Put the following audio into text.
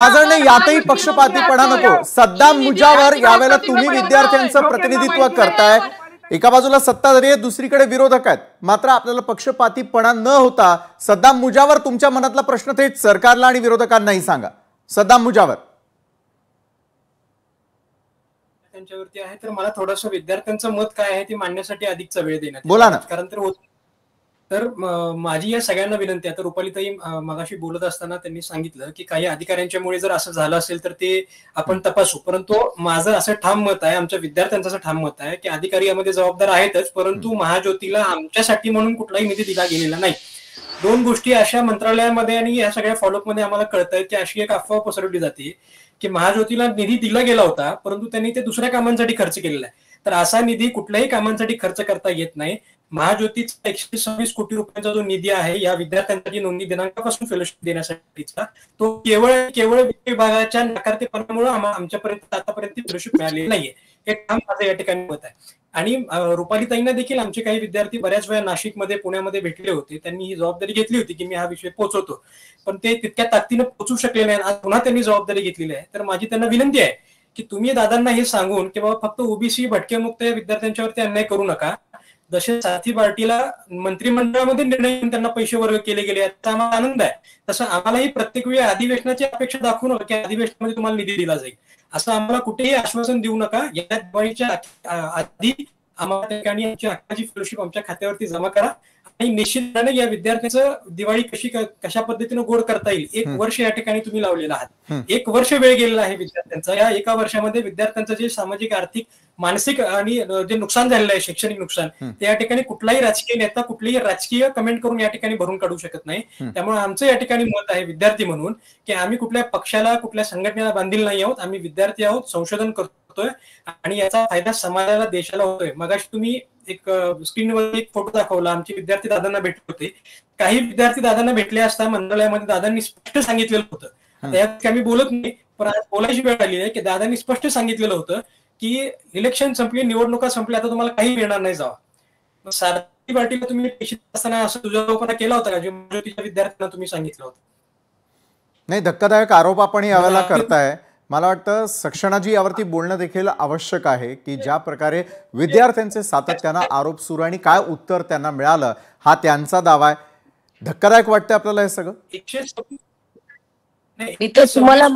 आजरने यातही पक्षपातीपणा नको। सद्दाम मुजावर यावेळेला तुम्ही विद्यार्थ्यांचं प्रतिनिधित्व करताय। एका बाजूला सत्ताधारी आहे, दुसरीकडे विरोधक आहेत। मात्र आपल्याला पक्षपातीपणा न होता सद्दाम मुजावर तुमच्या मनातला प्रश्न थेट सरकारला आणि विरोधकांनाही सांगा। सद्दाम मुजावर त्यांच्यावरती आहे, तर मला थोडंसं विद्यार्थ्यांचं मत काय आहे ते मांडण्यासाठी अधिकचा वेळ देण्यात बोला ना। कारण तर माझी या सगळ्यांना विनंती आहे। तर रुपालीताई मगाशी बोलत असताना त्यांनी सांगितलं की काही अधिकाऱ्यांच्यामुळे जर असं झालं असेल तर ते आपण तपासू, परंतु माझं असं ठाम मत आहे, आमच्या विद्यार्थ्यांचं असं ठाम मत आहे की अधिकारी यामध्ये जबाबदार आहेतच, परंतु महाज्योतीला आमच्यासाठी म्हणून कुठलाही निधी दिला गेलेला नाही। दोन गोष्टी अशा मंत्रालयामध्ये आणि या सगळ्या फॉलोअप मध्ये आम्हाला कळतंय की अशी एक अफवा पसरवली जाते की महाज्योतीला निधी दिला गेला होता, परंतु त्यांनी ते दुसऱ्या कामांसाठी खर्च केलेला आहे। तर असा निधी कुठल्याही कामांसाठी खर्च करता येत नाही। महाज्योतीचा 126 कोटी रुपयांचा जो निधी आहे या विद्यार्थ्यांसाठी नोंदणी दिनांकापासून फेलोशिप देण्यासाठीचा, तो केवळ वित्त विभागाच्या नाकारतेपणामुळे आमच्यापर्यंत आतापर्यंत फेलोशिप मिळालेली नाहीये, हे काम माझं या ठिकाणी मत आहे। आणि रुपालीताईंना देखील आमचे काही विद्यार्थी बऱ्याच वेळा नाशिकमध्ये पुण्यामध्ये भेटले होते, त्यांनी ही जबाबदारी घेतली होती की मी हा विषय पोहोचवतो, पण ते तितक्या ताकदीने पोहोचू शकले नाही। आज पुन्हा त्यांनी जबाबदारी घेतलेली आहे। तर माझी त्यांना विनंती आहे की तुम्ही दादांना हे सांगून की बाबा फक्त ओबीसी भटकेमुक्त या विद्यार्थ्यांच्यावरती अन्याय करू नका। जसे साथी पार्टीला मंत्रिमंडळामध्ये निर्णय घेऊन त्यांना पैसे वर्ग केले गेले याचा आम्हाला आनंद आहे, तसं आम्हालाही प्रत्येक वेळी अधिवेशनाची अपेक्षा दाखवू नका की अधिवेशनामध्ये तुम्हाला निधी दिला जाईल, असं आम्हाला कुठेही आश्वासन देऊ नका। या दिवाळीच्या आधी आम्हाला त्या ठिकाणी आमची हक्काची फेलोशिप आमच्या खात्यावरती जमा करा आणि निश्चितपणे या विद्यार्थ्यांचं दिवाळी कशा पद्धतीने गोड करता येईल, 1 वर्ष या ठिकाणी तुम्ही लावलेला आहात। 1 वर्ष वेळ गेलेला आहे विद्यार्थ्यांचा। या 1 वर्षामध्ये विद्यार्थ्यांचं जे सामाजिक, आर्थिक, मानसिक आणि जे नुकसान झालेलं आहे, शैक्षणिक नुकसान, ते या ठिकाणी कुठलाही राजकीय नेता कुठलीही राजकीय कमेंट करून या ठिकाणी भरून काढू शकत नाही। त्यामुळे आमचं या ठिकाणी मत आहे विद्यार्थी म्हणून की आम्ही कुठल्या पक्षाला, कुठल्या संघटनेला बांधील नाही आहोत, आम्ही विद्यार्थी आहोत, संशोधन करतोय आणि याचा फायदा समाजाला, देशाला होतोय। मगाशी तुम्ही एक स्क्रीनवर एक फोटो दाखवला, आमचे विद्यार्थी दादांना भेटले होते। काही विद्यार्थी दादांना भेटले असता मंत्रालयामध्ये दादांनी स्पष्ट सांगितलेलं होतं, त्यात आम्ही बोलत नाही, पण आज बोलायची वेळ आली आहे की दादांनी स्पष्ट सांगितलेलं होतं की इलेक्शन संपली, निवडणुका संपल्या, आता तुम्हाला काही मिळणार नाही, जावा। सारथी पार्टीला तुम्ही असताना असं तुझ्यापणा केला होता का, जे महाज्योतीच्या विद्यार्थ्यांना तुम्ही सांगितलं होतं? नाही, धक्कादायक आरोप आपण यावेळेला करताय। मला वाटतं सक्षणाजी यावरती बोलणं देखील आवश्यक आहे की ज्या प्रकारे विद्यार्थ्यांचे सातत्याने आरोप सुरू आणि काय उत्तर त्यांना मिळालं हा त्यांचा दावा आहे। धक्कादायक वाटतं आपल्याला हे सगळं? तुम्हाला